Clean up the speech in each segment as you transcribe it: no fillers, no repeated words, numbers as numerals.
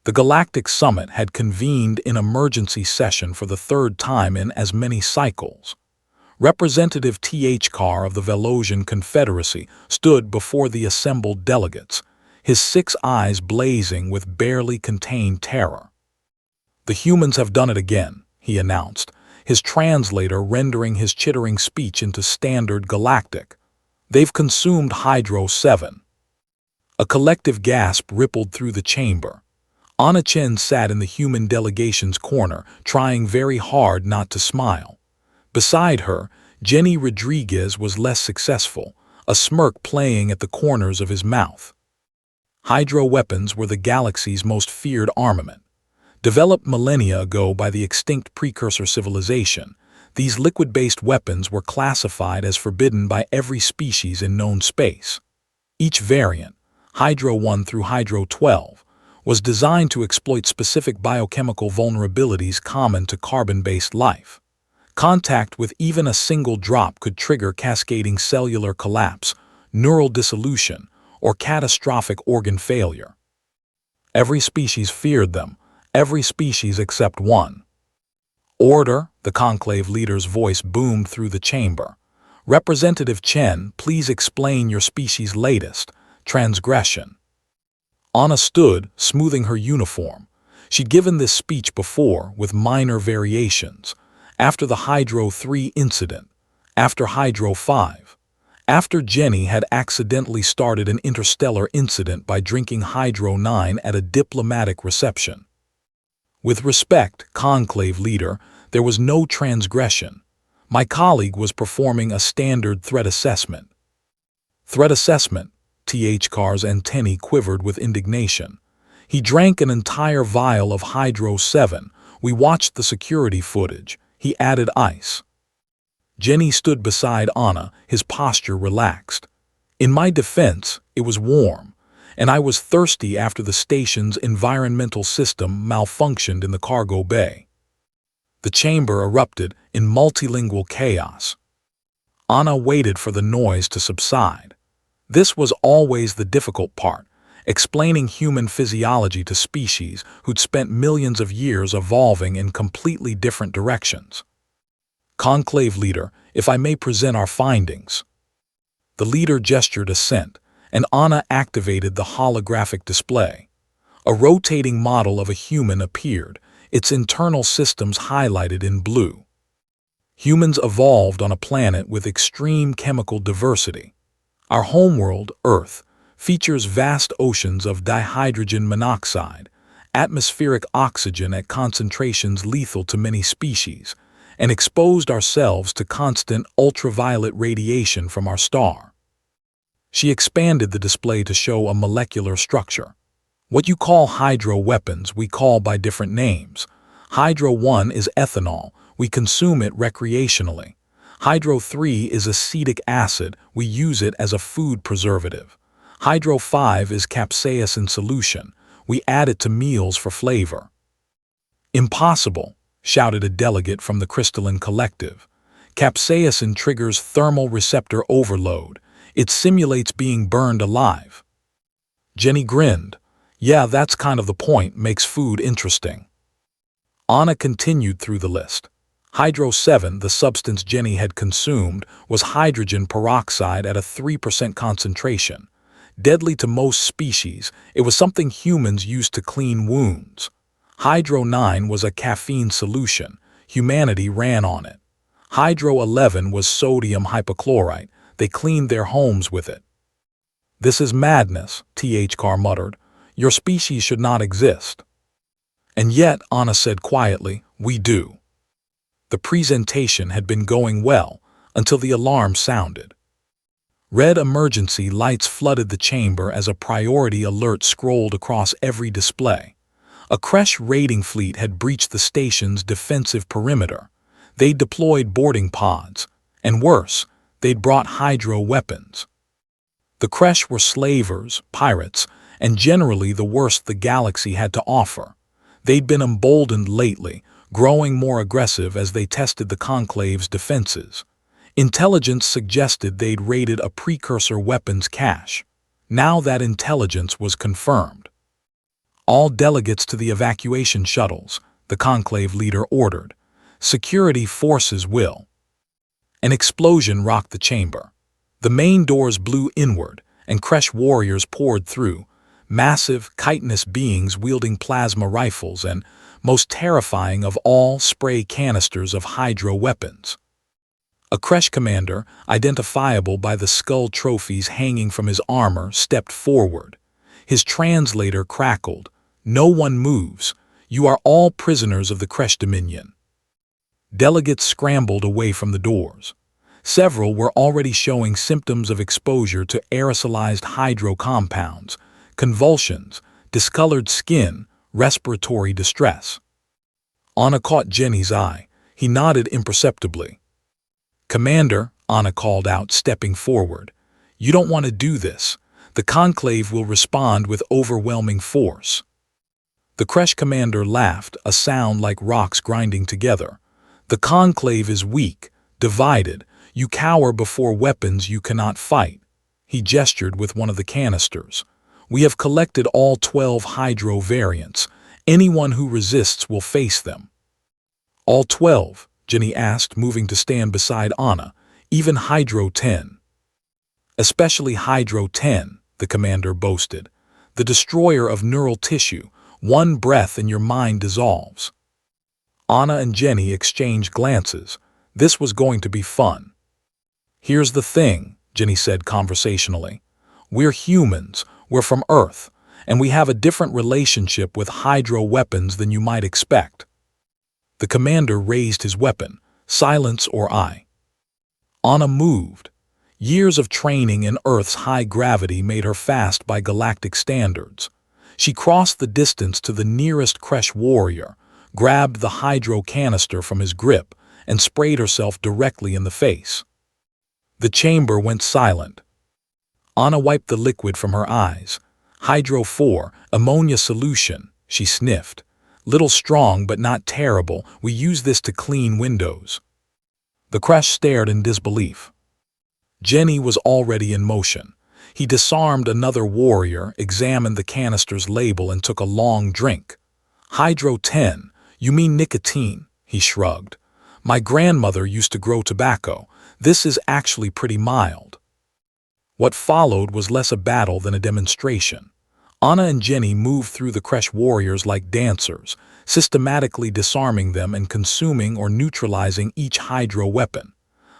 The Galactic Summit had convened in emergency session for the third time in as many cycles. Representative Th Carr of the Velosian Confederacy stood before the assembled delegates, his 6 eyes blazing with barely contained terror. "The humans have done it again," he announced, his translator rendering his chittering speech into standard galactic. "They've consumed Hydro 7. A collective gasp rippled through the chamber. Anna Chen sat in the human delegation's corner, trying very hard not to smile. Beside her, Jenny Rodriguez was less successful, a smirk playing at the corners of his mouth. Hydro weapons were the galaxy's most feared armament. Developed millennia ago by the extinct precursor civilization, these liquid-based weapons were classified as forbidden by every species in known space. Each variant, Hydro 1 through Hydro 12, was designed to exploit specific biochemical vulnerabilities common to carbon-based life. Contact with even a single drop could trigger cascading cellular collapse, neural dissolution, or catastrophic organ failure. Every species feared them, every species except one. "Order," the conclave leader's voice boomed through the chamber. "Representative Chen, please explain your species' latest transgression." Anna stood, smoothing her uniform. She'd given this speech before, with minor variations. After the Hydro 3 incident, after Hydro 5, after Jenny had accidentally started an interstellar incident by drinking Hydro 9 at a diplomatic reception. "With respect, conclave leader, there was no transgression. My colleague was performing a standard threat assessment." "Threat assessment?" Th Carr's antennae quivered with indignation. "He drank an entire vial of Hydro 7. We watched the security footage. He added ice." Jenny stood beside Anna, his posture relaxed. "In my defense, it was warm, and I was thirsty after the station's environmental system malfunctioned in the cargo bay." The chamber erupted in multilingual chaos. Anna waited for the noise to subside. This was always the difficult part, explaining human physiology to species who'd spent millions of years evolving in completely different directions. "Conclave leader, if I may present our findings." The leader gestured assent, and Anna activated the holographic display. A rotating model of a human appeared, its internal systems highlighted in blue. "Humans evolved on a planet with extreme chemical diversity. Our homeworld, Earth, features vast oceans of dihydrogen monoxide, atmospheric oxygen at concentrations lethal to many species, and exposed ourselves to constant ultraviolet radiation from our star." She expanded the display to show a molecular structure. "What you call hydro weapons we call by different names. Hydro 1 is ethanol, we consume it recreationally. Hydro 3 is acetic acid, we use it as a food preservative. Hydro 5 is capsaicin solution, we add it to meals for flavor." "Impossible," shouted a delegate from the Crystalline Collective. "Capsaicin triggers thermal receptor overload. It simulates being burned alive." Jenny grinned. "Yeah, that's kind of the point, makes food interesting." Anna continued through the list. Hydro 7, the substance Jenny had consumed, was hydrogen peroxide at a 3% concentration. Deadly to most species, it was something humans used to clean wounds. Hydro 9 was a caffeine solution. Humanity ran on it. Hydro 11 was sodium hypochlorite. They cleaned their homes with it. "This is madness," Th Carr muttered. "Your species should not exist." "And yet," Anna said quietly, "we do." The presentation had been going well until the alarm sounded. Red emergency lights flooded the chamber as a priority alert scrolled across every display. A Kresh raiding fleet had breached the station's defensive perimeter. They'd deployed boarding pods, and worse, they'd brought hydro weapons. The Kresh were slavers, pirates, and generally the worst the galaxy had to offer. They'd been emboldened lately, growing more aggressive as they tested the Conclave's defenses. Intelligence suggested they'd raided a precursor weapons cache. Now that intelligence was confirmed. All delegates to the evacuation shuttles, the conclave leader ordered. Security forces will. An explosion rocked the chamber. The main doors blew inward, and Kresh warriors poured through, massive, chitinous beings wielding plasma rifles and, most terrifying of all, spray canisters of hydro weapons. A Kresh commander, identifiable by the skull trophies hanging from his armor, stepped forward. His translator crackled. "No one moves. You are all prisoners of the Kresh Dominion." Delegates scrambled away from the doors. Several were already showing symptoms of exposure to aerosolized hydro compounds, convulsions, discolored skin, respiratory distress. Anna caught Jenny's eye. He nodded imperceptibly. "Commander," Anna called out, stepping forward, "you don't want to do this. The conclave will respond with overwhelming force." The Kresh commander laughed, a sound like rocks grinding together. "The conclave is weak, divided. You cower before weapons you cannot fight." He gestured with one of the canisters. "We have collected all 12 hydro variants. Anyone who resists will face them." "All 12?" Jenny asked, moving to stand beside Anna. "Even Hydro 10. "Especially Hydro 10, the commander boasted. "The destroyer of neural tissue. One breath and your mind dissolves." Anna and Jenny exchanged glances. This was going to be fun. "Here's the thing," Jenny said conversationally. "We're humans, we're from Earth, and we have a different relationship with hydro weapons than you might expect." The commander raised his weapon. "Silence or I." Anna moved. Years of training in Earth's high gravity made her fast by galactic standards. She crossed the distance to the nearest Kresh warrior, grabbed the hydro canister from his grip, and sprayed herself directly in the face. The chamber went silent. Anna wiped the liquid from her eyes. "Hydro 4, ammonia solution," she sniffed. "Little strong but not terrible. We use this to clean windows." The Kresh stared in disbelief. Jenny was already in motion. He disarmed another warrior, examined the canister's label, and took a long drink. "Hydro 10, you mean nicotine," he shrugged. "My grandmother used to grow tobacco. This is actually pretty mild." What followed was less a battle than a demonstration. Anna and Jenny moved through the Kresh warriors like dancers, systematically disarming them and consuming or neutralizing each hydro weapon.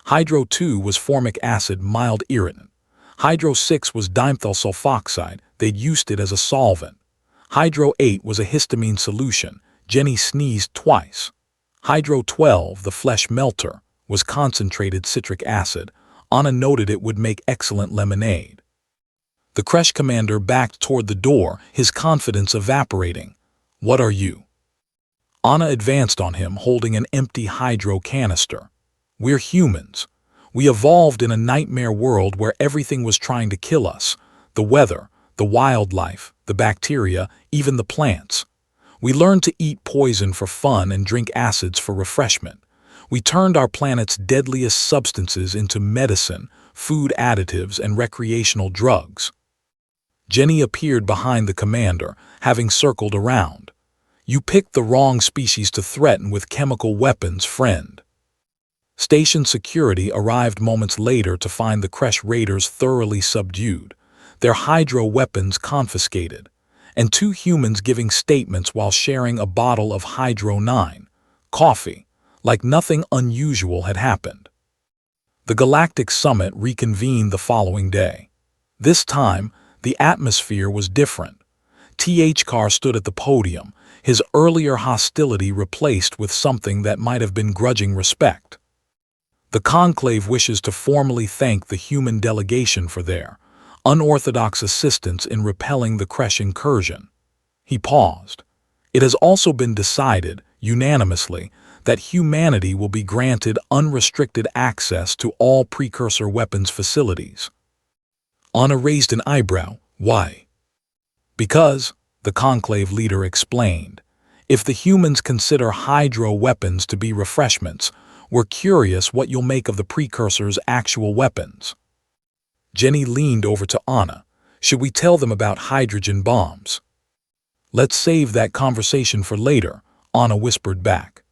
Hydro 2 was formic acid, mild irritant. Hydro 6 was dimethyl sulfoxide. They'd used it as a solvent. Hydro 8 was a histamine solution. Jenny sneezed twice. Hydro 12, the flesh melter, was concentrated citric acid. Anna noted it would make excellent lemonade. The Kresh commander backed toward the door, his confidence evaporating. "What are you?" Anna advanced on him, holding an empty hydro canister. "We're humans. We evolved in a nightmare world where everything was trying to kill us. The weather, the wildlife, the bacteria, even the plants. We learned to eat poison for fun and drink acids for refreshment. We turned our planet's deadliest substances into medicine, food additives, and recreational drugs." Jenny appeared behind the commander, having circled around. "You picked the wrong species to threaten with chemical weapons, friend." Station security arrived moments later to find the Kresh raiders thoroughly subdued, their hydro weapons confiscated, and 2 humans giving statements while sharing a bottle of Hydro 9, coffee, like nothing unusual had happened. The Galactic Summit reconvened the following day. This time, the atmosphere was different. HFY stood at the podium, his earlier hostility replaced with something that might have been grudging respect. "The conclave wishes to formally thank the human delegation for their unorthodox assistance in repelling the Kresh incursion." He paused. "It has also been decided, unanimously, that humanity will be granted unrestricted access to all precursor weapons facilities." Anna raised an eyebrow. "Why?" "Because," the conclave leader explained, "if the humans consider hydro weapons to be refreshments, we're curious what you'll make of the precursors' actual weapons." Jenny leaned over to Anna. "Should we tell them about hydrogen bombs?" Let's save that conversation for later, Anna whispered back.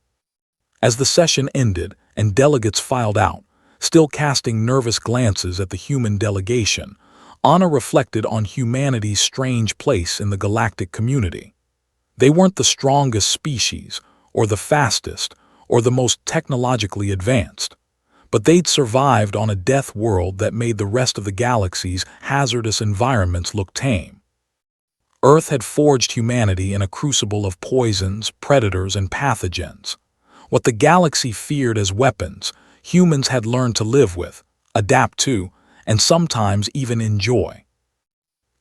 As the session ended and delegates filed out, still casting nervous glances at the human delegation, Anna reflected on humanity's strange place in the galactic community. They weren't the strongest species, or the fastest, or the most technologically advanced, but they'd survived on a death world that made the rest of the galaxy's hazardous environments look tame. Earth had forged humanity in a crucible of poisons, predators, and pathogens. What the galaxy feared as weapons, humans had learned to live with, adapt to, and sometimes even enjoy.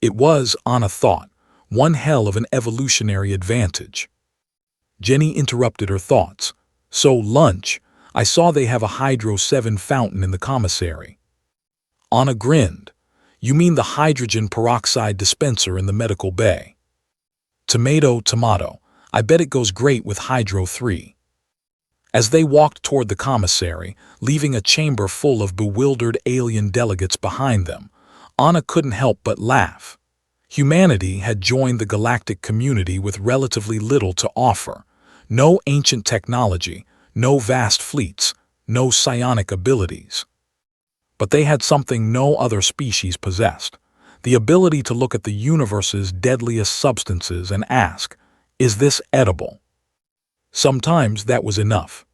It was, Anna thought, one hell of an evolutionary advantage. Jenny interrupted her thoughts. So, lunch. I saw they have a Hydro 7 fountain in the commissary. Anna grinned. You mean the hydrogen peroxide dispenser in the medical bay? Tomato, tomato. I bet it goes great with Hydro 3. As they walked toward the commissary, leaving a chamber full of bewildered alien delegates behind them, Anna couldn't help but laugh. Humanity had joined the galactic community with relatively little to offer. No ancient technology, no vast fleets, no psionic abilities. But they had something no other species possessed: the ability to look at the universe's deadliest substances and ask, is this edible? Sometimes that was enough.